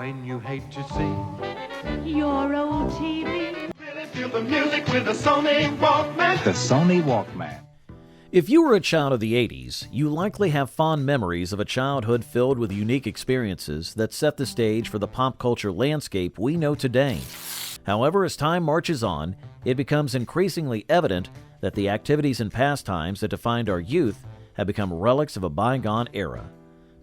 when you hate to see your old TV. Really feel the music with the Sony Walkman. The Sony Walkman. If you were a child of the 80s, you likely have fond memories of a childhood filled with unique experiences that set the stage for the pop culture landscape we know today. However, as time marches on, it becomes increasingly evident that the activities and pastimes that defined our youth have become relics of a bygone era.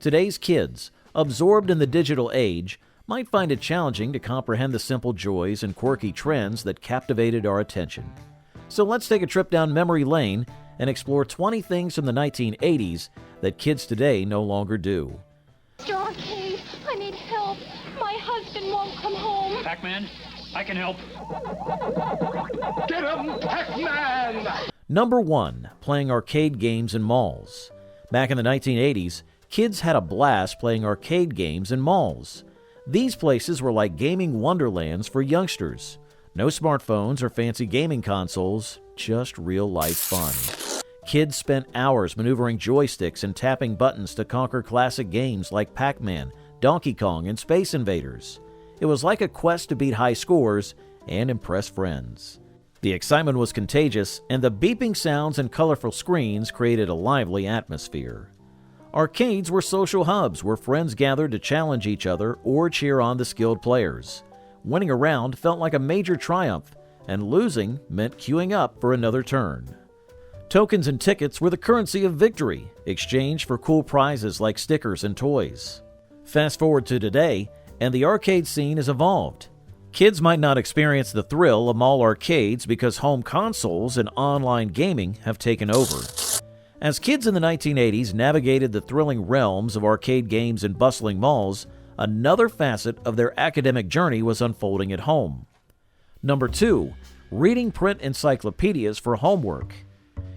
Today's kids, absorbed in the digital age, might find it challenging to comprehend the simple joys and quirky trends that captivated our attention. So let's take a trip down memory lane and explore 20 things from the 1980s that kids today no longer do. Mr. Arcade, I need help. My husband won't come home. Pac-Man, I can help. Get him, Pac-Man! Number 1. Playing arcade games in malls. Back in the 1980s, kids had a blast playing arcade games in malls. These places were like gaming wonderlands for youngsters. No smartphones or fancy gaming consoles, just real-life fun. Kids spent hours maneuvering joysticks and tapping buttons to conquer classic games like Pac-Man, Donkey Kong, and Space Invaders. It was like a quest to beat high scores and impress friends. The excitement was contagious, and the beeping sounds and colorful screens created a lively atmosphere. Arcades were social hubs where friends gathered to challenge each other or cheer on the skilled players. Winning a round felt like a major triumph, and losing meant queuing up for another turn. Tokens and tickets were the currency of victory, exchanged for cool prizes like stickers and toys. Fast forward to today, and the arcade scene has evolved. Kids might not experience the thrill of mall arcades because home consoles and online gaming have taken over. As kids in the 1980s navigated the thrilling realms of arcade games in bustling malls, another facet of their academic journey was unfolding at home. Number 2. Reading print encyclopedias for homework.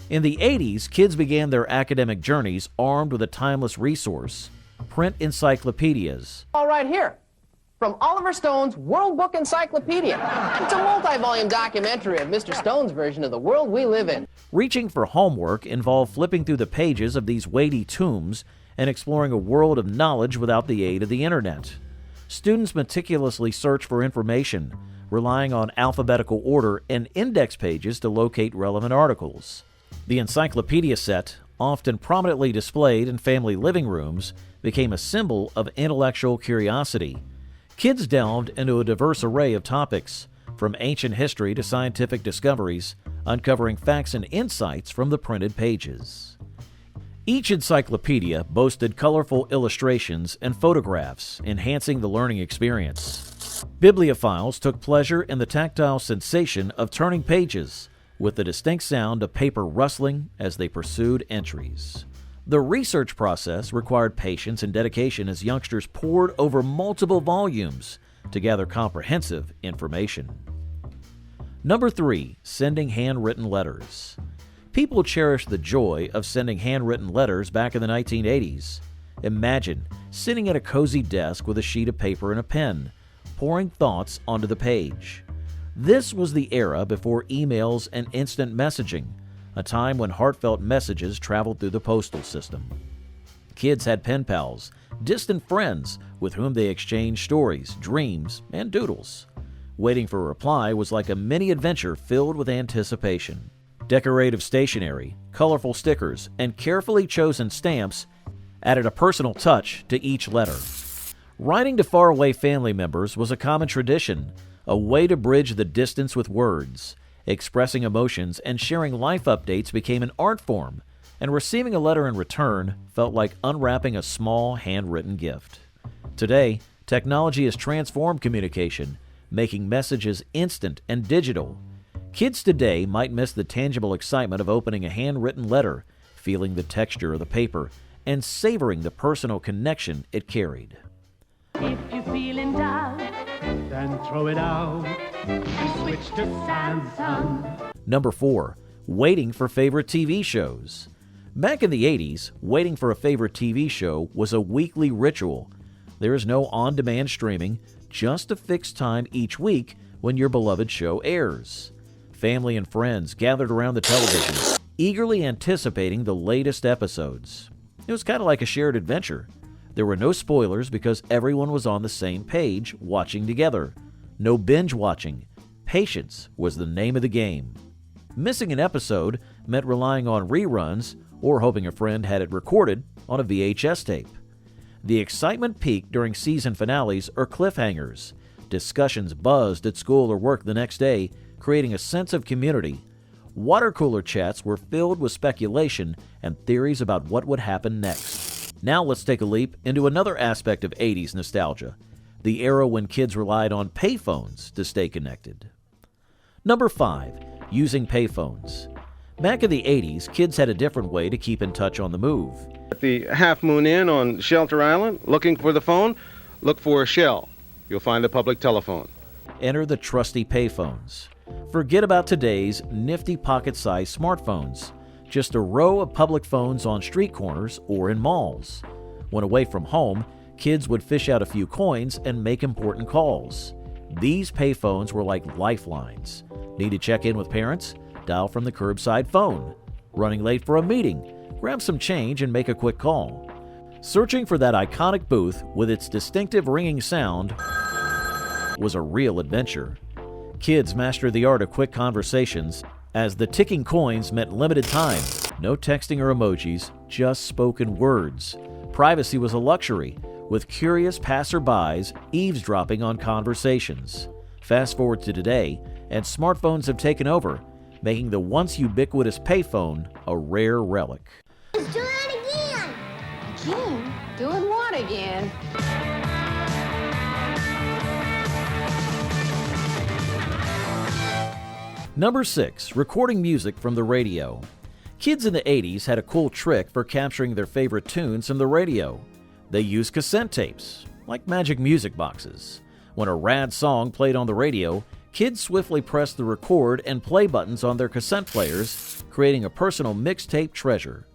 In the 80s, kids began their academic journeys armed with a timeless resource: print encyclopedias. All right here, from Oliver Stone's World Book Encyclopedia. It's a multi-volume documentary of Mr. Stone's version of the world we live in. Reaching for homework involved flipping through the pages of these weighty tomes and exploring a world of knowledge without the aid of the internet. Students meticulously search for information, relying on alphabetical order and index pages to locate relevant articles. The encyclopedia set, often prominently displayed in family living rooms, became a symbol of intellectual curiosity. Kids delved into a diverse array of topics, from ancient history to scientific discoveries, uncovering facts and insights from the printed pages. Each encyclopedia boasted colorful illustrations and photographs, enhancing the learning experience. Bibliophiles took pleasure in the tactile sensation of turning pages, with the distinct sound of paper rustling as they pursued entries. The research process required patience and dedication as youngsters pored over multiple volumes to gather comprehensive information. Number 3. Sending handwritten letters. People cherished the joy of sending handwritten letters back in the 1980s. Imagine sitting at a cozy desk with a sheet of paper and a pen, pouring thoughts onto the page. This was the era before emails and instant messaging, a time when heartfelt messages traveled through the postal system. Kids had pen pals, distant friends with whom they exchanged stories, dreams, and doodles. Waiting for a reply was like a mini adventure filled with anticipation. Decorative stationery, colorful stickers, and carefully chosen stamps added a personal touch to each letter. Writing to faraway family members was a common tradition, a way to bridge the distance with words. Expressing emotions and sharing life updates became an art form, and receiving a letter in return felt like unwrapping a small handwritten gift. Today, technology has transformed communication, making messages instant and digital. Kids today might miss the tangible excitement of opening a handwritten letter, feeling the texture of the paper, and savoring the personal connection it carried. If you're feeling down, then throw it out. switch to Samsung. Number 4. Waiting for favorite TV shows. Back in the 80s, waiting for a favorite TV show was a weekly ritual. There is no on-demand streaming, just a fixed time each week when your beloved show airs. Family and friends gathered around the television, eagerly anticipating the latest episodes. It was kind of like a shared adventure. There were no spoilers because everyone was on the same page, watching together. No binge watching. Patience was the name of the game. Missing an episode meant relying on reruns or hoping a friend had it recorded on a VHS tape. The excitement peaked during season finales or cliffhangers. Discussions buzzed at school or work the next day, creating a sense of community. Water cooler chats were filled with speculation and theories about what would happen next. Now let's take a leap into another aspect of 80s nostalgia, the era when kids relied on payphones to stay connected. Number 5. Using payphones. Back in the 80s, kids had a different way to keep in touch on the move. At the Half Moon Inn on Shelter Island, looking for the phone, look for a shell. You'll find the public telephone. Enter the trusty payphones. Forget about today's nifty pocket-sized smartphones. Just a row of public phones on street corners or in malls. When away from home, kids would fish out a few coins and make important calls. These payphones were like lifelines. Need to check in with parents? Dial from the curbside phone. Running late for a meeting? Grab some change and make a quick call. Searching for that iconic booth with its distinctive ringing sound was a real adventure. Kids mastered the art of quick conversations as the ticking coins meant limited time. No texting or emojis, just spoken words. Privacy was a luxury, with curious passerbys eavesdropping on conversations. Fast forward to today, and smartphones have taken over, making the once ubiquitous payphone a rare relic. Let's do it again. Again? Doing what again? Number 6. Recording music from the radio. Kids in the 80s had a cool trick for capturing their favorite tunes from the radio. They used cassette tapes, like magic music boxes. When a rad song played on the radio, kids swiftly pressed the record and play buttons on their cassette players, creating a personal mixtape treasure.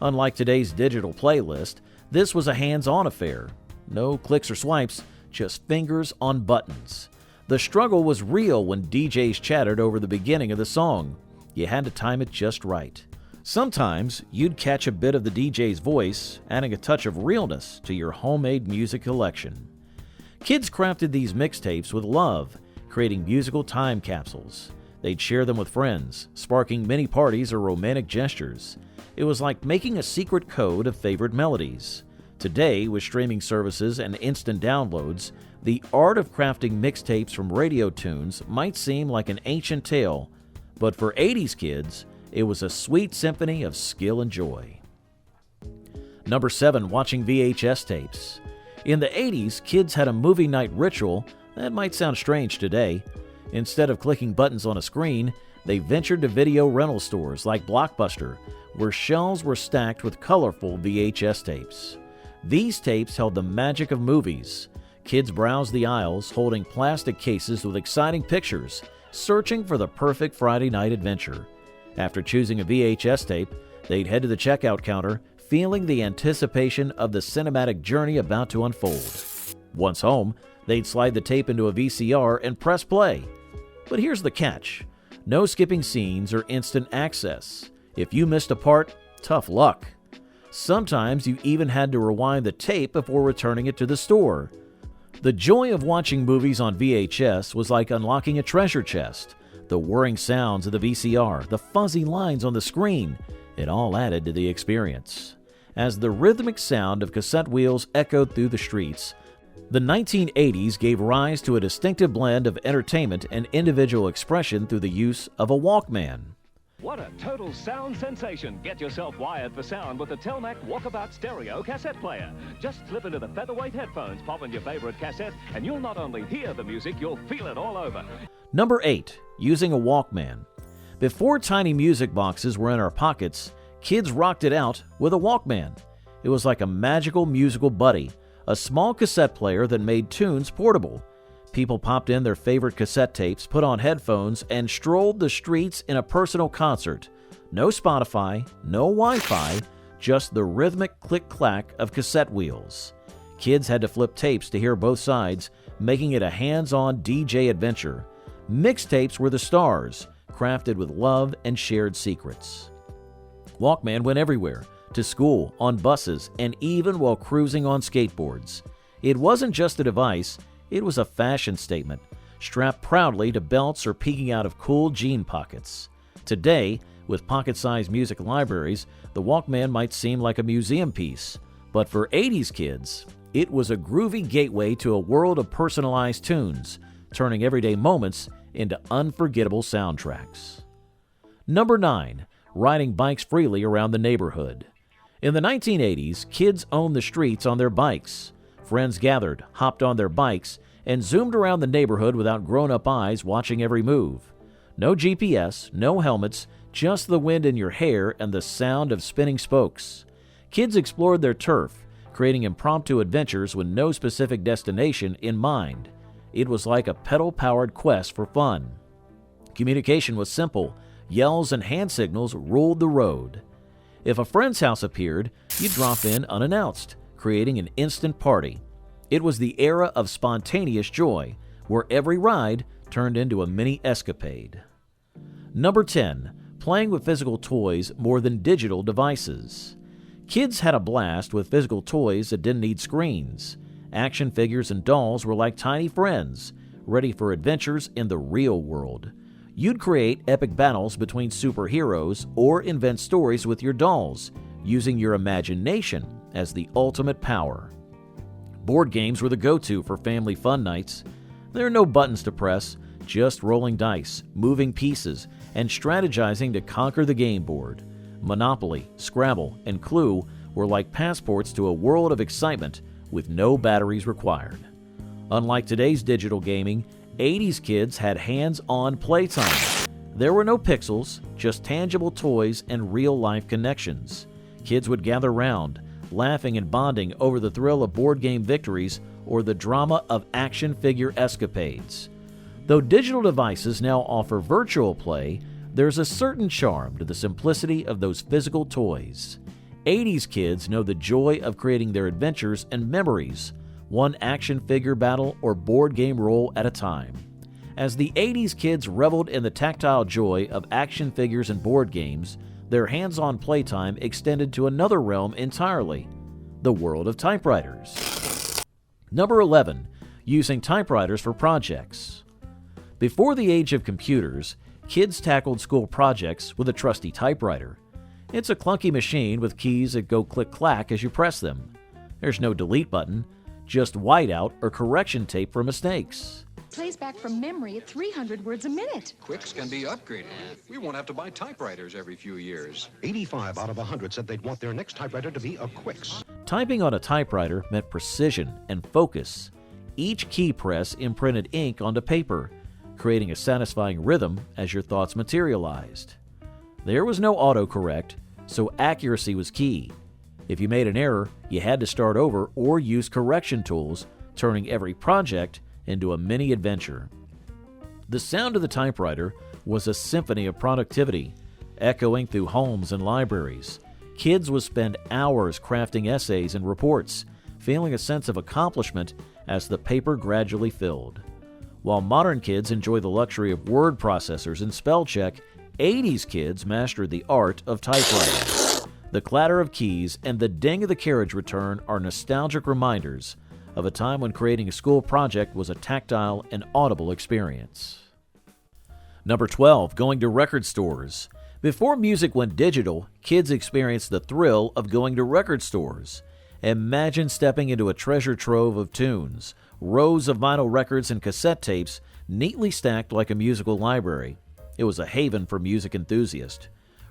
Unlike today's digital playlist, this was a hands-on affair. No clicks or swipes, just fingers on buttons. The struggle was real when DJs chattered over the beginning of the song. You had to time it just right. Sometimes you'd catch a bit of the DJ's voice, adding a touch of realness to your homemade music collection. Kids crafted these mixtapes with love, creating musical time capsules. They'd share them with friends, sparking mini parties or romantic gestures. It was like making a secret code of favorite melodies. Today, with streaming services and instant downloads, the art of crafting mixtapes from radio tunes might seem like an ancient tale, but for 80s kids, it was a sweet symphony of skill and joy. Number 7. Watching VHS tapes. In the 80s, kids had a movie night ritual that might sound strange today. Instead of clicking buttons on a screen, they ventured to video rental stores like Blockbuster, where shelves were stacked with colorful VHS tapes. These tapes held the magic of movies. Kids browsed the aisles, holding plastic cases with exciting pictures, searching for the perfect Friday night adventure. After choosing a VHS tape, they'd head to the checkout counter, feeling the anticipation of the cinematic journey about to unfold. Once home, they'd slide the tape into a VCR and press play. But here's the catch. No skipping scenes or instant access. If you missed a part, tough luck. Sometimes you even had to rewind the tape before returning it to the store. The joy of watching movies on VHS was like unlocking a treasure chest. The whirring sounds of the VCR, the fuzzy lines on the screen, it all added to the experience. As the rhythmic sound of cassette wheels echoed through the streets, the 1980s gave rise to a distinctive blend of entertainment and individual expression through the use of a Walkman. What a total sound sensation. Get yourself wired for sound with the Telmac Walkabout Stereo cassette player. Just slip into the featherweight headphones, pop in your favorite cassette, and you'll not only hear the music, you'll feel it all over. Number 8. Using a Walkman. Before tiny music boxes were in our pockets, kids rocked it out with a Walkman. It was like a magical musical buddy, a small cassette player that made tunes portable. People popped in their favorite cassette tapes, put on headphones, and strolled the streets in a personal concert. No Spotify, no Wi-Fi, just the rhythmic click-clack of cassette wheels. Kids had to flip tapes to hear both sides, making it a hands-on DJ adventure. Mixtapes were the stars, crafted with love and shared secrets. Walkman went everywhere. to school, on buses, and even while cruising on skateboards. It wasn't just a device, it was a fashion statement, strapped proudly to belts or peeking out of cool jean pockets. Today, with pocket-sized music libraries, the Walkman might seem like a museum piece. But for 80s kids, it was a groovy gateway to a world of personalized tunes, turning everyday moments into unforgettable soundtracks. Number 9. Riding bikes freely around the neighborhood. In the 1980s, kids owned the streets on their bikes. Friends gathered, hopped on their bikes, and zoomed around the neighborhood without grown-up eyes watching every move. No GPS, no helmets, just the wind in your hair and the sound of spinning spokes. Kids explored their turf, creating impromptu adventures with no specific destination in mind. It was like a pedal-powered quest for fun. Communication was simple. Yells and hand signals ruled the road. If a friend's house appeared, you dropped in unannounced, creating an instant party. It was the era of spontaneous joy, where every ride turned into a mini escapade. Number 10. Playing with physical toys more than digital devices. Kids had a blast with physical toys that didn't need screens. Action figures and dolls were like tiny friends, ready for adventures in the real world. You'd create epic battles between superheroes or invent stories with your dolls, using your imagination as the ultimate power. Board games were the go-to for family fun nights. There are no buttons to press, just rolling dice, moving pieces, and strategizing to conquer the game board. Monopoly, Scrabble, and Clue were like passports to a world of excitement with no batteries required. Unlike today's digital gaming, 80s kids had hands-on playtime. There were no pixels, just tangible toys and real-life connections. Kids would gather round, laughing and bonding over the thrill of board game victories or the drama of action figure escapades. Though digital devices now offer virtual play, there's a certain charm to the simplicity of those physical toys. 80s kids know the joy of creating their adventures and memories, one action figure battle or board game roll at a time. As the 80s kids reveled in the tactile joy of action figures and board games, their hands-on playtime extended to another realm entirely, the world of typewriters. Number 11. Using typewriters for projects. Before the age of computers, kids tackled school projects with a trusty typewriter. It's a clunky machine with keys that go click-clack as you press them. There's no delete button, just whiteout or correction tape for mistakes. Plays back from memory at 300 words a minute. Quicks can be upgraded. We won't have to buy typewriters every few years. 85 out of 100 said they'd want their next typewriter to be a Quicks. Typing on a typewriter meant precision and focus. Each key press imprinted ink onto paper, creating a satisfying rhythm as your thoughts materialized. There was no autocorrect, so accuracy was key. If you made an error, you had to start over or use correction tools, turning every project into a mini adventure. The sound of the typewriter was a symphony of productivity, echoing through homes and libraries. Kids would spend hours crafting essays and reports, feeling a sense of accomplishment as the paper gradually filled. While modern kids enjoy the luxury of word processors and spell check, 80s kids mastered the art of typewriting. The clatter of keys and the ding of the carriage return are nostalgic reminders of a time when creating a school project was a tactile and audible experience. Number 12. Going to record stores. Before music went digital, kids experienced the thrill of going to record stores. Imagine stepping into a treasure trove of tunes, rows of vinyl records and cassette tapes neatly stacked like a musical library. It was a haven for music enthusiasts.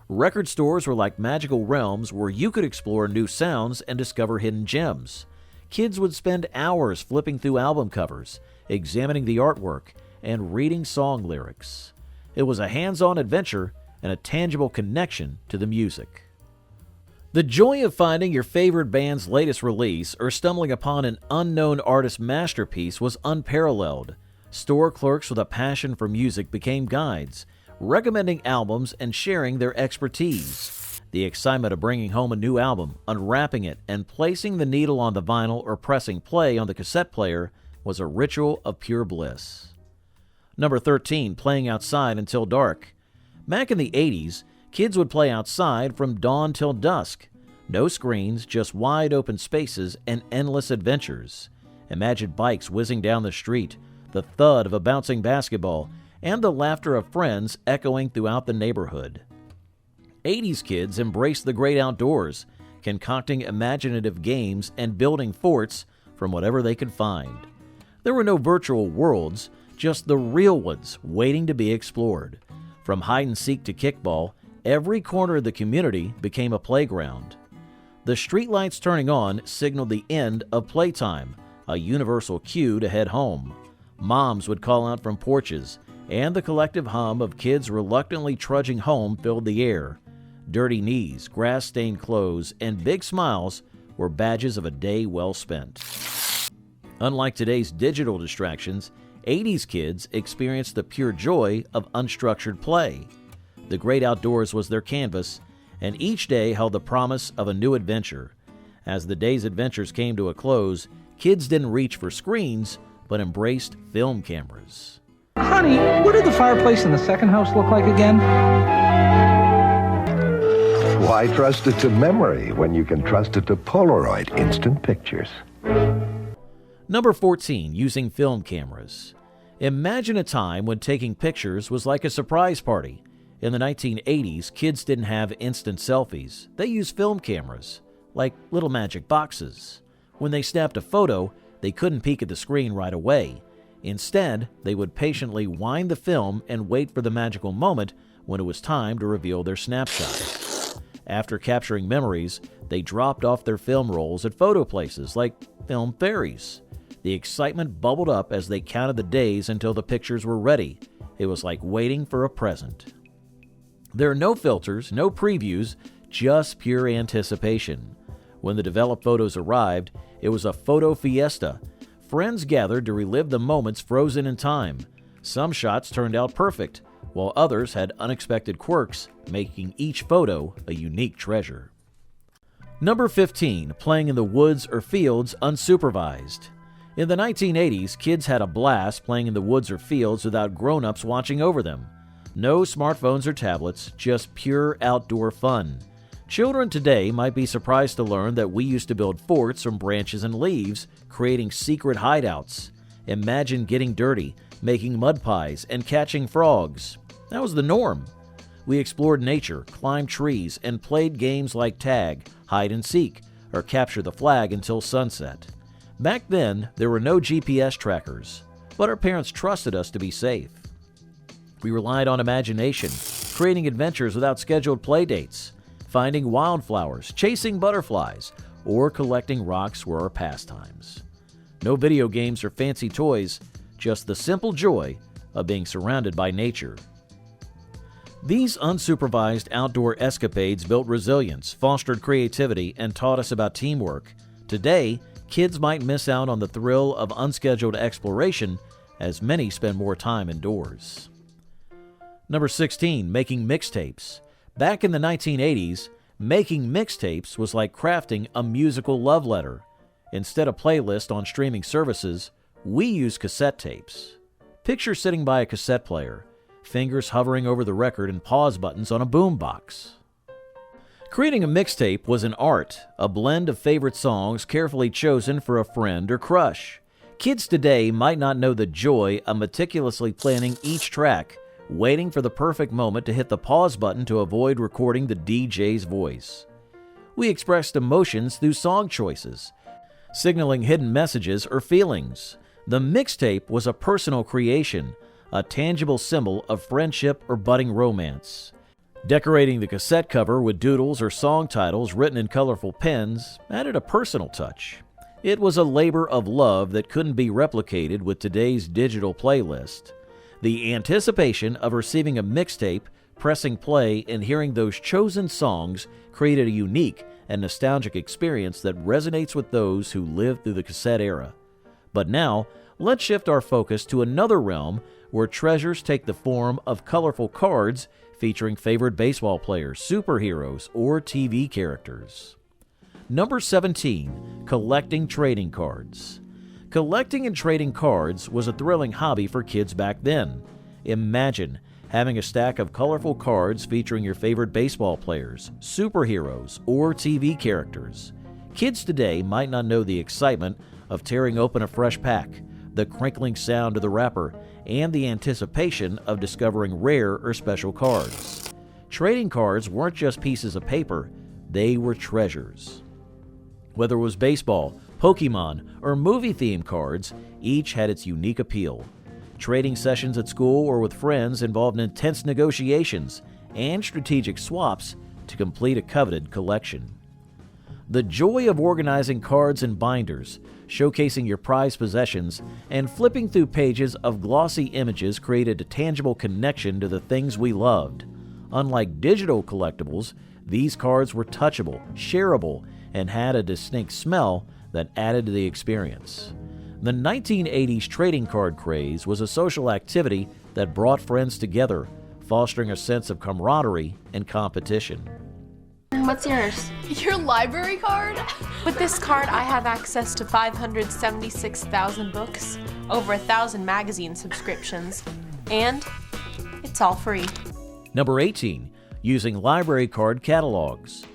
Record stores were like magical realms where you could explore new sounds and discover hidden gems. Kids would spend hours flipping through album covers, examining the artwork, and reading song lyrics. It was a hands-on adventure and a tangible connection to the music. The joy of finding your favorite band's latest release or stumbling upon an unknown artist's masterpiece was unparalleled. Store clerks with a passion for music became guides, recommending albums and sharing their expertise. The excitement of bringing home a new album, unwrapping it, and placing the needle on the vinyl or pressing play on the cassette player was a ritual of pure bliss. Number 13. Playing outside until dark. Back in the 80s, kids would play outside from dawn till dusk. No screens, just wide open spaces and endless adventures. Imagine bikes whizzing down the street, the thud of a bouncing basketball, and the laughter of friends echoing throughout the neighborhood. 80s kids embraced the great outdoors, concocting imaginative games and building forts from whatever they could find. There were no virtual worlds, just the real ones waiting to be explored. From hide-and-seek to kickball, every corner of the community became a playground. The streetlights turning on signaled the end of playtime, a universal cue to head home. Moms would call out from porches, and the collective hum of kids reluctantly trudging home filled the air. Dirty knees, grass-stained clothes, and big smiles were badges of a day well spent. Unlike today's digital distractions, 80s kids experienced the pure joy of unstructured play. The great outdoors was their canvas, and each day held the promise of a new adventure. As the day's adventures came to a close, kids didn't reach for screens, but embraced film cameras. Honey, what did the fireplace in the second house look like again? Why trust it to memory when you can trust it to Polaroid instant pictures? Number 14, using film cameras. Imagine a time when taking pictures was like a surprise party. In the 1980s, kids didn't have instant selfies. They used film cameras, like little magic boxes. When they snapped a photo, they couldn't peek at the screen right away. Instead, they would patiently wind the film and wait for the magical moment when it was time to reveal their snapshot. After capturing memories, they dropped off their film rolls at photo places like film fairies. The excitement bubbled up as they counted the days until the pictures were ready. It was like waiting for a present. There are no filters, no previews, just pure anticipation. When the developed photos arrived, it was a photo fiesta. Friends gathered to relive the moments frozen in time. Some shots turned out perfect, while others had unexpected quirks, making each photo a unique treasure. Number 15, playing in the woods or fields unsupervised. In the 1980s, kids had a blast playing in the woods or fields without grown-ups watching over them. No smartphones or tablets, just pure outdoor fun. Children today might be surprised to learn that we used to build forts from branches and leaves, creating secret hideouts. Imagine getting dirty, making mud pies, and catching frogs. That was the norm. We explored nature, climbed trees, and played games like tag, hide and seek, or capture the flag until sunset. Back then, there were no GPS trackers, but our parents trusted us to be safe. We relied on imagination, creating adventures without scheduled play dates. Finding wildflowers, chasing butterflies, or collecting rocks were our pastimes. No video games or fancy toys, just the simple joy of being surrounded by nature. These unsupervised outdoor escapades built resilience, fostered creativity, and taught us about teamwork. Today, kids might miss out on the thrill of unscheduled exploration, as many spend more time indoors. Number 16, making mixtapes. Back in the 1980s, making mixtapes was like crafting a musical love letter. Instead of playlists on streaming services, we used cassette tapes. Picture sitting by a cassette player, fingers hovering over the record and pause buttons on a boombox. Creating a mixtape was an art, a blend of favorite songs carefully chosen for a friend or crush. Kids today might not know the joy of meticulously planning each track, waiting for the perfect moment to hit the pause button to avoid recording the DJ's voice. We expressed emotions through song choices, signaling hidden messages or feelings. The mixtape was a personal creation, a tangible symbol of friendship or budding romance. Decorating the cassette cover with doodles or song titles written in colorful pens added a personal touch. It was a labor of love that couldn't be replicated with today's digital playlist. The anticipation of receiving a mixtape, pressing play, and hearing those chosen songs created a unique and nostalgic experience that resonates with those who lived through the cassette era. But now, let's shift our focus to another realm where treasures take the form of colorful cards featuring favorite baseball players, superheroes, or TV characters. Number 17, collecting trading cards. Collecting and trading cards was a thrilling hobby for kids back then. Imagine having a stack of colorful cards featuring your favorite baseball players, superheroes, or TV characters. Kids today might not know the excitement of tearing open a fresh pack, the crinkling sound of the wrapper, and the anticipation of discovering rare or special cards. Trading cards weren't just pieces of paper, they were treasures. Whether it was baseball, Pokemon, or movie-themed cards, each had its unique appeal. Trading sessions at school or with friends involved intense negotiations and strategic swaps to complete a coveted collection. The joy of organizing cards in binders, showcasing your prized possessions, and flipping through pages of glossy images created a tangible connection to the things we loved. Unlike digital collectibles, these cards were touchable, shareable, and had a distinct smell that added to the experience. The 1980s trading card craze was a social activity that brought friends together, fostering a sense of camaraderie and competition. What's yours? Your library card? With this card, I have access to 576,000 books, over 1,000 magazine subscriptions, and it's all free. Number 18. Using library card catalogs.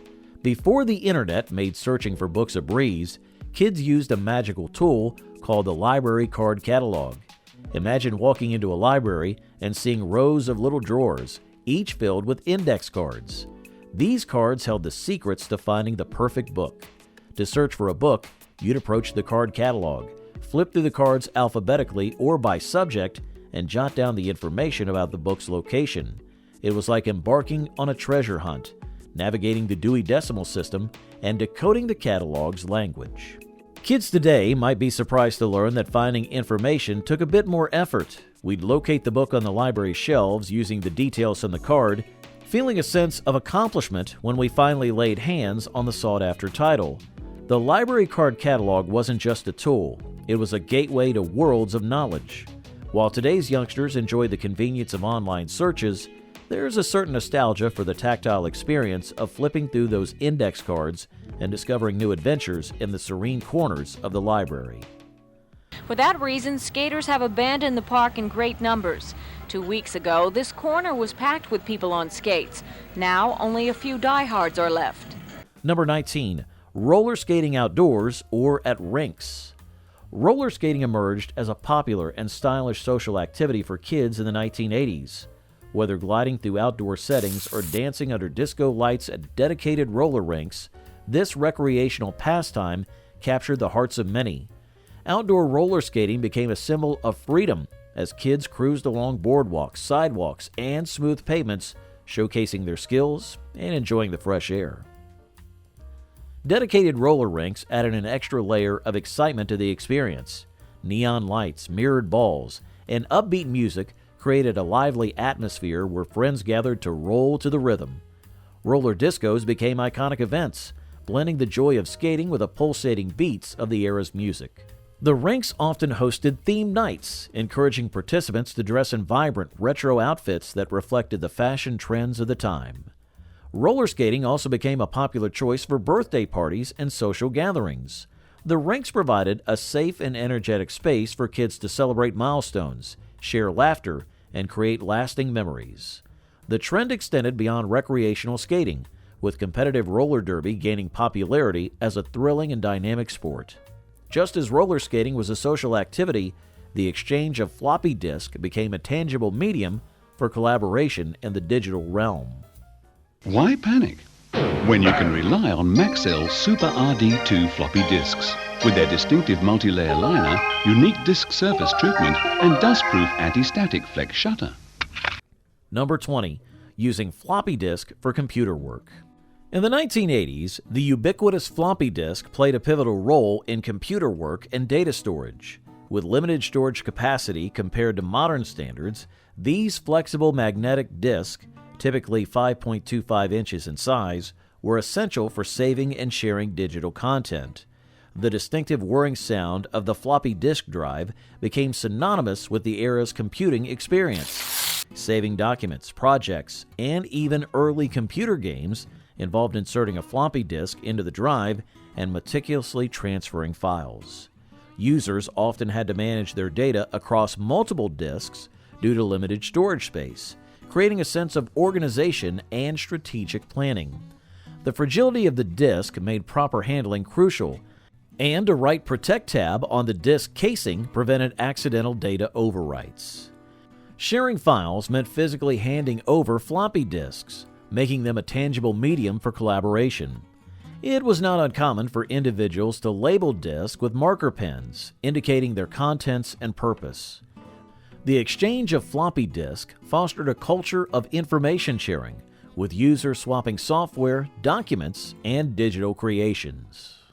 Before the internet made searching for books a breeze, kids used a magical tool called the library card catalog. Imagine walking into a library and seeing rows of little drawers, each filled with index cards. These cards held the secrets to finding the perfect book. To search for a book, you'd approach the card catalog, flip through the cards alphabetically or by subject, and jot down the information about the book's location. It was like embarking on a treasure hunt, navigating the Dewey Decimal System, and decoding the catalog's language. Kids today might be surprised to learn that finding information took a bit more effort. We'd locate the book on the library shelves using the details on the card, feeling a sense of accomplishment when we finally laid hands on the sought-after title. The library card catalog wasn't just a tool, it was a gateway to worlds of knowledge. While today's youngsters enjoy the convenience of online searches, there's a certain nostalgia for the tactile experience of flipping through those index cards and discovering new adventures in the serene corners of the library. For that reason, skaters have abandoned the park in great numbers. 2 weeks ago, this corner was packed with people on skates. Now, only a few diehards are left. Number 19. Roller skating outdoors or at rinks. Roller skating emerged as a popular and stylish social activity for kids in the 1980s. Whether gliding through outdoor settings or dancing under disco lights at dedicated roller rinks, this recreational pastime captured the hearts of many. Outdoor roller skating became a symbol of freedom as kids cruised along boardwalks, sidewalks, and smooth pavements, showcasing their skills and enjoying the fresh air. Dedicated roller rinks added an extra layer of excitement to the experience. Neon lights, mirrored balls, and upbeat music created a lively atmosphere where friends gathered to roll to the rhythm. Roller discos became iconic events, blending the joy of skating with the pulsating beats of the era's music. The rinks often hosted themed nights, encouraging participants to dress in vibrant, retro outfits that reflected the fashion trends of the time. Roller skating also became a popular choice for birthday parties and social gatherings. The rinks provided a safe and energetic space for kids to celebrate milestones, share laughter, and create lasting memories. The trend extended beyond recreational skating, with competitive roller derby gaining popularity as a thrilling and dynamic sport. Just as roller skating was a social activity, the exchange of floppy disk became a tangible medium for collaboration in the digital realm. Why panic when you can rely on Maxell Super RD2 floppy disks? With their distinctive multi-layer liner, unique disk surface treatment, and dust-proof anti-static flex shutter. Number 20. Using floppy disk for computer work. In the 1980s, the ubiquitous floppy disk played a pivotal role in computer work and data storage. With limited storage capacity compared to modern standards, these flexible magnetic disks, typically 5.25 inches in size, were essential for saving and sharing digital content. The distinctive whirring sound of the floppy disk drive became synonymous with the era's computing experience. Saving documents, projects, and even early computer games involved inserting a floppy disk into the drive and meticulously transferring files. Users often had to manage their data across multiple disks due to limited storage space, creating a sense of organization and strategic planning. The fragility of the disk made proper handling crucial, and a Write Protect tab on the disk casing prevented accidental data overwrites. Sharing files meant physically handing over floppy disks, making them a tangible medium for collaboration. It was not uncommon for individuals to label disks with marker pens, indicating their contents and purpose. The exchange of floppy disk fostered a culture of information sharing, with users swapping software, documents, and digital creations.